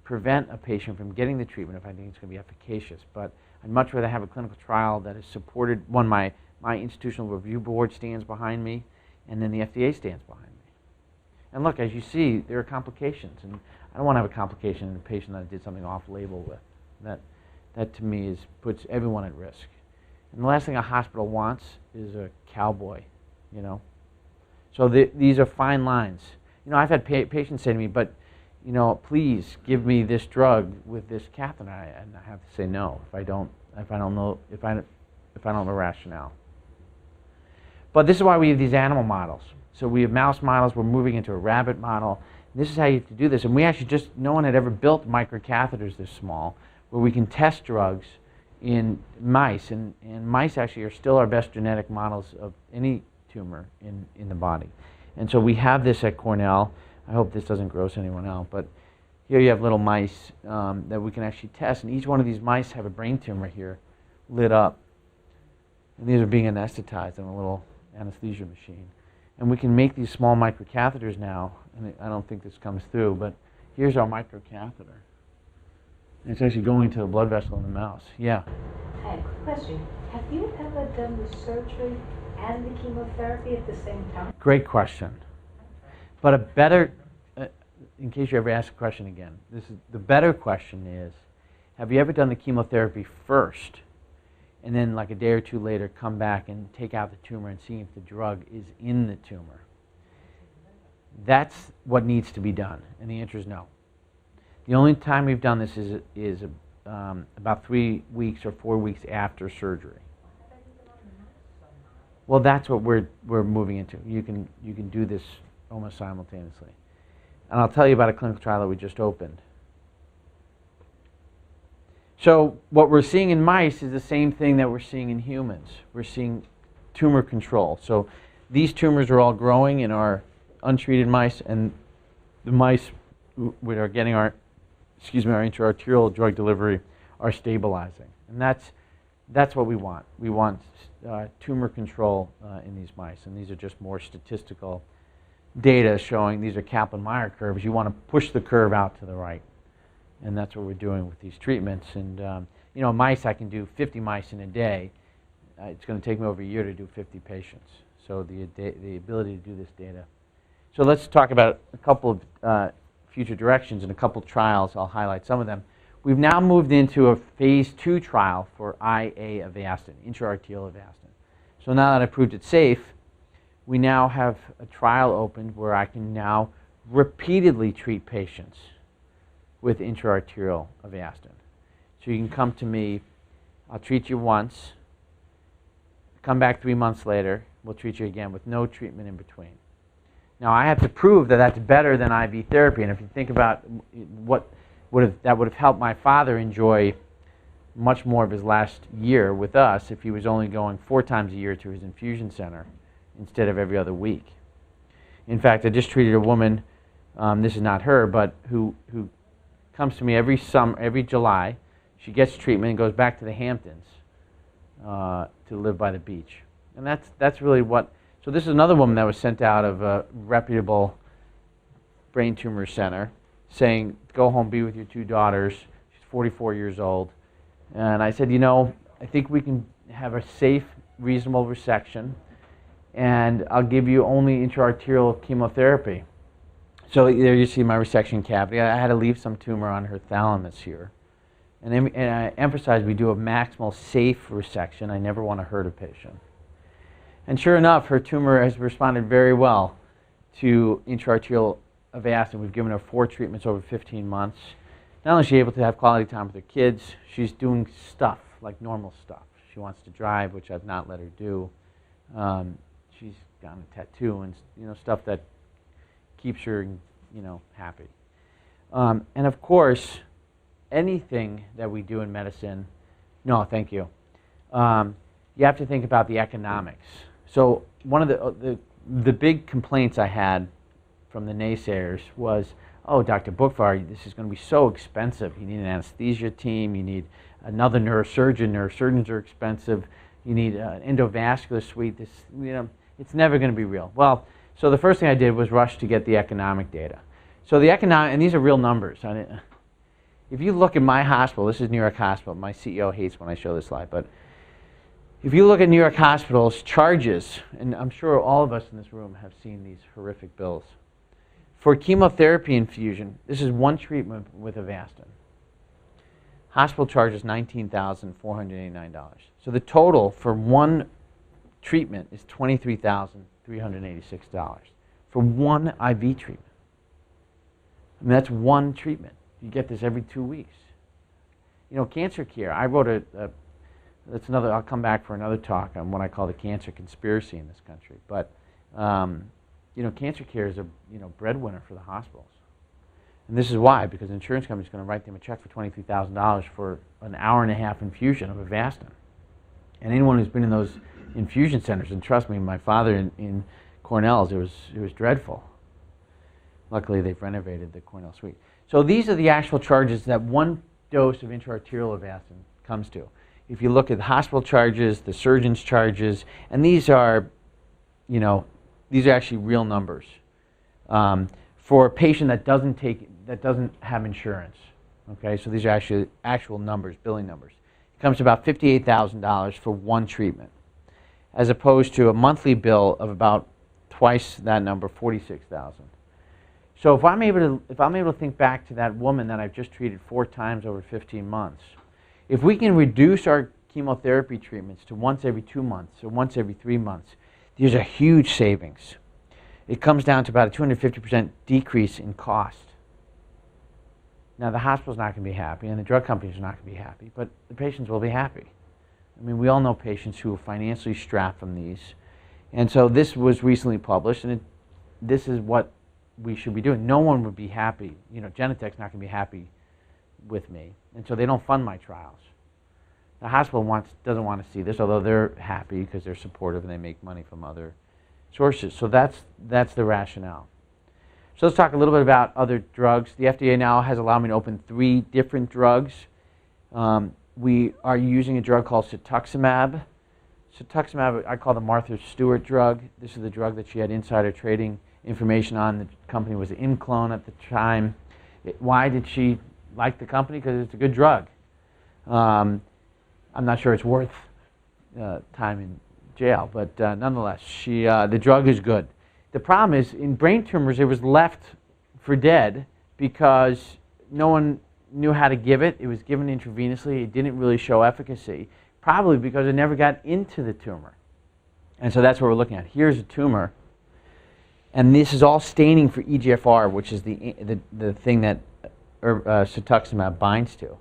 prevent a patient from getting the treatment if I think it's going to be efficacious, but I'd much rather have a clinical trial that is supported. One, my institutional review board stands behind me, and then the FDA stands behind me. And look, as you see, there are complications, and I don't want to have a complication in a patient that I did something off-label with. That to me puts everyone at risk. And the last thing a hospital wants is a cowboy, So these are fine lines. I've had patients say to me, but, please give me this drug with this catheter, and I have to say no if I don't know the rationale. But this is why we have these animal models. So we have mouse models. We're moving into a rabbit model. This is how you have to do this. And we actually no one had ever built microcatheters this small, where we can test drugs in mice, and mice actually are still our best genetic models of any tumor in the body. And so we have this at Cornell. I hope this doesn't gross anyone out, but here you have little mice that we can actually test, and each one of these mice have a brain tumor here lit up. And these are being anesthetized in a little anesthesia machine. And we can make these small microcatheters now, and I don't think this comes through, but here's our microcatheter. It's actually going to a blood vessel in the mouse. Yeah. Hi, quick question. Have you ever done the surgery and the chemotherapy at the same time? Great question. But a better, in case you ever ask a question again, the better question is, have you ever done the chemotherapy first, and then like a day or two later come back and take out the tumor and see if the drug is in the tumor? That's what needs to be done, and the answer is no. The only time we've done this is about 3 weeks or 4 weeks after surgery. Well, that's what we're moving into. You can do this almost simultaneously. And I'll tell you about a clinical trial that we just opened. So what we're seeing in mice is the same thing that we're seeing in humans. We're seeing tumor control. So these tumors are all growing in our untreated mice, and the mice that are getting our intra-arterial drug delivery are stabilizing. And that's what we want. We want tumor control in these mice, and these are just more statistical data showing these are Kaplan-Meier curves. You want to push the curve out to the right, and that's what we're doing with these treatments. And mice, I can do 50 mice in a day. It's going to take me over a year to do 50 patients. So the ability to do this data. So let's talk about a couple of future directions and a couple of trials. I'll highlight some of them. We've now moved into a phase 2 trial for IA Avastin, Intra-arterial Avastin. So now that I've proved it's safe, we now have a trial opened where I can now repeatedly treat patients with intra-arterial Avastin. So you can come to me, I'll treat you once, come back 3 months later, we'll treat you again with no treatment in between. Now I have to prove that that's better than IV therapy, and if you think about that would have helped my father enjoy much more of his last year with us if he was only going 4 times a year to his infusion center instead of every other week. In fact, I just treated a woman, this is not her, but who comes to me every July. She gets treatment and goes back to the Hamptons to live by the beach. And that's really what, so this is another woman that was sent out of a reputable brain tumor center saying, go home, be with your 2 daughters. She's 44 years old. And I said, you know, I think we can have a safe, reasonable resection, and I'll give you only intra-arterial chemotherapy. So there you see my resection cavity. I had to leave some tumor on her thalamus here. And I emphasize we do a maximal safe resection. I never want to hurt a patient. And sure enough, her tumor has responded very well to intra-arterial Avastin. We've given her 4 treatments over 15 months. Not only is she able to have quality time with her kids, she's doing stuff, like normal stuff. She wants to drive, which I've not let her do. She's gotten a tattoo and stuff that keeps her happy. And of course, anything that we do in medicine, no, thank you. You have to think about the economics. So one of the big complaints I had from the naysayers was, oh, Dr. Boockvar, this is going to be so expensive. You need an anesthesia team. You need another neurosurgeon. Neurosurgeons are expensive. You need an endovascular suite. It's never going to be real. Well, so the first thing I did was rush to get the economic data. So the economic, and these are real numbers. If you look at my hospital, this is New York Hospital. My CEO hates when I show this slide, but if you look at New York Hospital's charges, and I'm sure all of us in this room have seen these horrific bills. For chemotherapy infusion, this is 1 treatment with Avastin. Hospital charges $19,489. So the total for 1 treatment is $23,386 for 1 IV treatment. I mean, that's 1 treatment. You get this every 2 weeks. Cancer care, I wrote that's another, I'll come back for another talk on what I call the cancer conspiracy in this country. But, cancer care is a breadwinner for the hospitals. And this is why, because the insurance company is going to write them a check for $23,000 for an hour-and-a-half infusion of Avastin. And anyone who's been in those infusion centers, and trust me, my father in Cornell's, it was dreadful. Luckily, they've renovated the Cornell suite. So these are the actual charges that 1 dose of intra-arterial Avastin comes to. If you look at the hospital charges, the surgeon's charges, and these are actually real numbers for a patient that doesn't have insurance. Okay, so these are actual numbers, billing numbers. It comes to about $58,000 for 1 treatment, as opposed to a monthly bill of about twice that number, $46,000. So if I'm able to think back to that woman that I've just treated 4 times over 15 months, if we can reduce our chemotherapy treatments to once every 2 months or once every 3 months, these are huge savings. It comes down to about a 250% decrease in cost. Now, the hospital's not going to be happy, and the drug companies are not going to be happy, but the patients will be happy. I mean, we all know patients who are financially strapped from these. And so this was recently published, and this is what we should be doing. No one would be happy. Genentech's not going to be happy with me, and so they don't fund my trials. The hospital doesn't want to see this, although they're happy because they're supportive and they make money from other sources. So that's the rationale. So let's talk a little bit about other drugs. The FDA now has allowed me to open 3 different drugs. We are using a drug called cetuximab. Cetuximab, I call the Martha Stewart drug. This is the drug that she had insider trading information on. The company was Inclone at the time. Why did she like the company? Because it's a good drug. I'm not sure it's worth time in jail, but nonetheless, the drug is good. The problem is, in brain tumors, it was left for dead because no one knew how to give it. It was given intravenously. It didn't really show efficacy, probably because it never got into the tumor. And so that's what we're looking at. Here's a tumor, and this is all staining for EGFR, which is the thing that cetuximab binds to.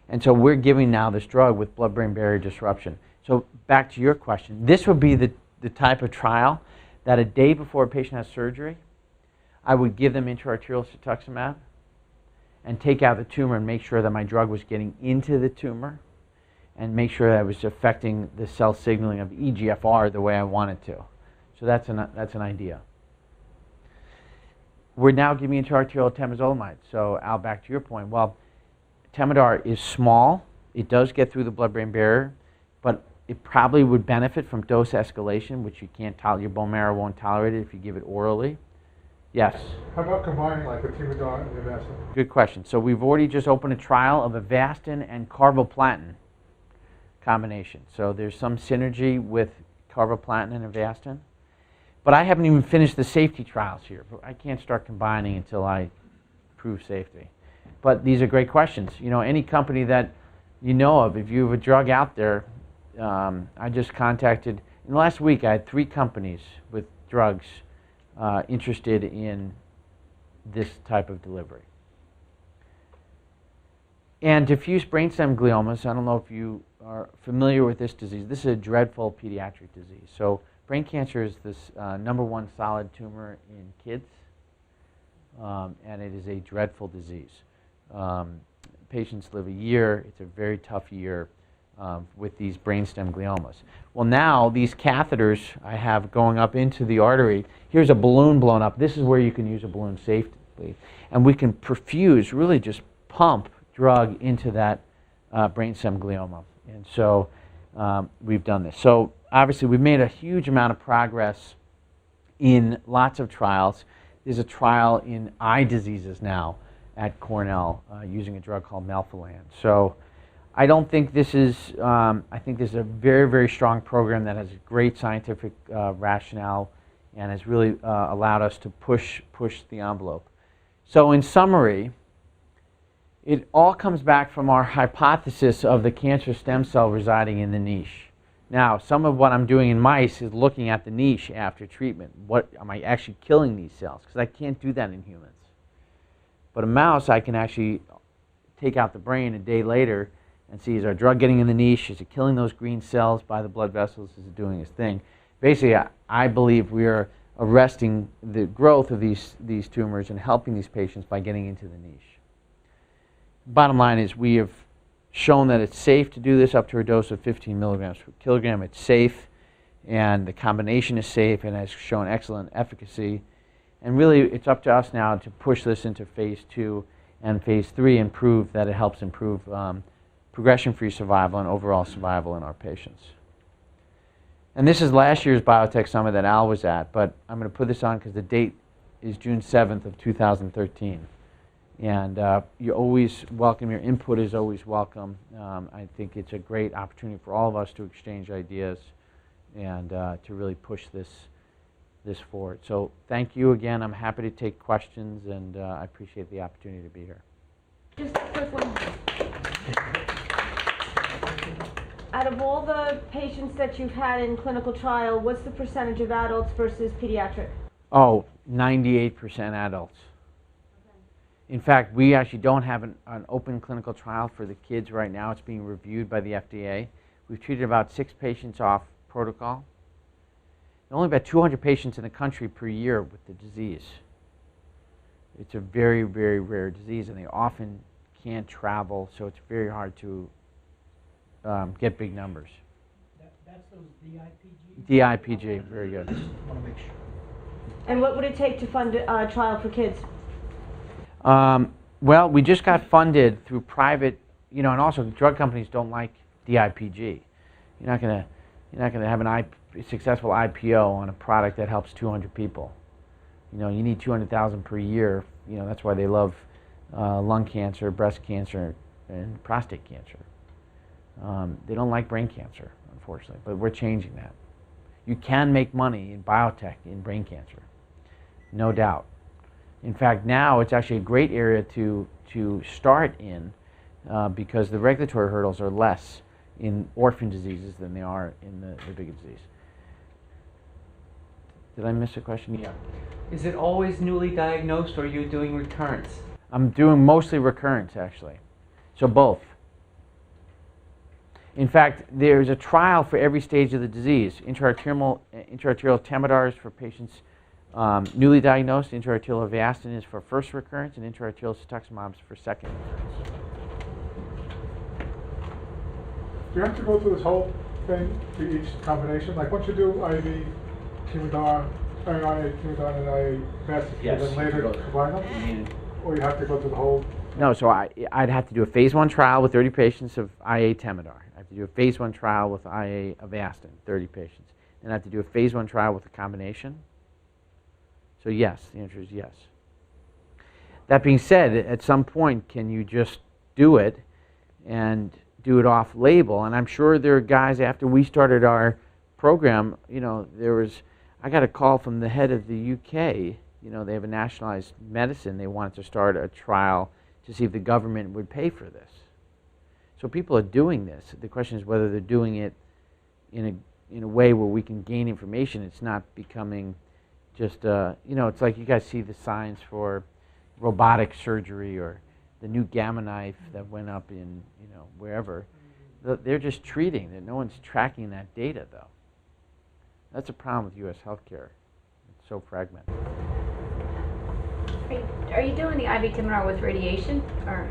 And so we're giving now this drug with blood-brain barrier disruption. So back to your question, this would be the type of trial that a day before a patient has surgery, I would give them intra-arterial cetuximab and take out the tumor and make sure that my drug was getting into the tumor and make sure that it was affecting the cell signaling of EGFR the way I want it to. So that's an idea. We're now giving intra-arterial temozolomide. So Al, back to your point. Well, Temodar is small. It does get through the blood-brain barrier, but it probably would benefit from dose escalation, which you can't tolerate. Your bone marrow won't tolerate it if you give it orally. Yes? How about combining like the Temodar and the Avastin? Good question. So we've already just opened a trial of Avastin and carboplatin combination. So there's some synergy with carboplatin and Avastin. But I haven't even finished the safety trials here. I can't start combining until I prove safety. But these are great questions. You know, any company that you know of, if you have a drug out there, I just contacted, in the last week I had 3 companies with drugs interested in this type of delivery. And diffuse brainstem gliomas, I don't know if you are familiar with this disease. This is a dreadful pediatric disease. So brain cancer is this #1 solid tumor in kids, and it is a dreadful disease. Patients live a year. It's a very tough year with these brainstem gliomas. Well, now these catheters I have going up into the artery, here's a balloon blown up. This is where you can use a balloon safely. And we can perfuse, really just pump drug into that brainstem glioma. And so we've done this. So obviously we've made a huge amount of progress in lots of trials. There's a trial in eye diseases now at Cornell using a drug called melphalan. So I don't think this is, I think this is a very, very strong program that has great scientific rationale and has really allowed us to push the envelope. So in summary, it all comes back from our hypothesis of the cancer stem cell residing in the niche. Now, some of what I'm doing in mice is looking at the niche after treatment. What am I actually killing these cells? Because I can't do that in humans. But a mouse, I can actually take out the brain a day later and see, is our drug getting in the niche? Is it killing those green cells by the blood vessels? Is it doing its thing? Basically, I believe we are arresting the growth of these tumors and helping these patients by getting into the niche. Bottom line is we have shown that it's safe to do this up to a dose of 15 milligrams per kilogram. It's safe, and the combination is safe and has shown excellent efficacy. And really, it's up to us now to push this into phase 2 and phase 3 and prove that it helps improve progression-free survival and overall survival in our patients. And this is last year's Biotech Summit that Al was at, but I'm going to put this on because the date is June 7th of 2013. And you're always welcome. Your input is always welcome. I think it's a great opportunity for all of us to exchange ideas and to really push this forward. So thank you again. I'm happy to take questions, and I appreciate the opportunity to be here. Just a quick one. Out of all the patients that you've had in clinical trial, what's the percentage of adults versus pediatric? Oh, 98% adults. In fact, we actually don't have an open clinical trial for the kids right now. It's being reviewed by the FDA. We've treated about 6 patients off protocol. There are only about 200 patients in the country per year with the disease. It's a very, very rare disease, and they often can't travel, so it's very hard to get big numbers. That's those DIPG? DIPG, very good. I just want to make sure. And what would it take to fund a trial for kids? Well, we just got funded through private, and also drug companies don't like DIPG. You're not going to have a successful IPO on a product that helps 200 people. You need 200,000 per year. That's why they love lung cancer, breast cancer, and prostate cancer. They don't like brain cancer, unfortunately, but we're changing that. You can make money in biotech in brain cancer, no doubt. In fact, now it's actually a great area to start in because the regulatory hurdles are less in orphan diseases than they are in the bigger disease. Did I miss a question? Yeah. Is it always newly diagnosed or are you doing recurrence? I'm doing mostly recurrence, actually. So both. In fact, there's a trial for every stage of the disease. Intra-arterial Temodars for patients newly diagnosed. Intra-arterial Avastin is for first recurrence, and Intra-arterial Cetuximab is for second recurrence. Do you have to go through this whole thing for each combination? Like once you do IV Chemodar, or IA Chemodar and IA Avastin, Yes, then later you go- combine them? Or you have to go through the whole? No, so I'd have to do a phase 1 trial with 30 patients of IA Temodar. I have to do a phase 1 trial with IA Avastin, 30 patients. And I have to do a phase 1 trial with a combination. So yes, the answer is yes. That being said, at some point, can you just do it and do it off label? And I'm sure there are guys, after we started our program, I got a call from the head of the UK. They have a nationalized medicine. They wanted to start a trial to see if the government would pay for this. So people are doing this. The question is whether they're doing it in a way where we can gain information. It's not becoming just, it's like you guys see the signs for robotic surgery or the new gamma knife that went up in, wherever. They're just treating it. No one's tracking that data, though. That's a problem with U.S. healthcare. It's so fragmented. Are you doing the IV Timor with radiation, or?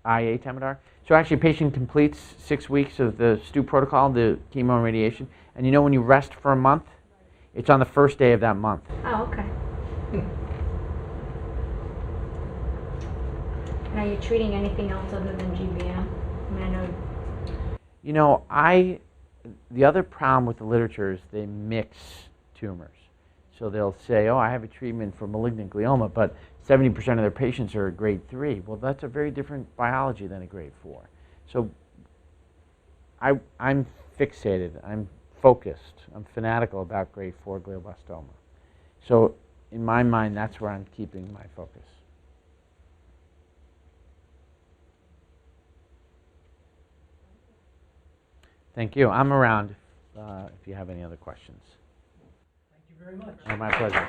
IA Temodar. So actually, a patient completes 6 weeks of the STU protocol, the chemo and radiation, and when you rest for a month, it's on the first day of that month. Oh, okay. And are you treating anything else other than GBM? I know. The other problem with the literature is they mix tumors. So they'll say, I have a treatment for malignant glioma, but 70% of their patients are grade 3. Well, that's a very different biology than a grade 4. So I'm fixated, I'm focused, I'm fanatical about grade 4 glioblastoma. So in my mind, that's where I'm keeping my focus. Thank you. I'm around if you have any other questions. Thank you very much. My pleasure.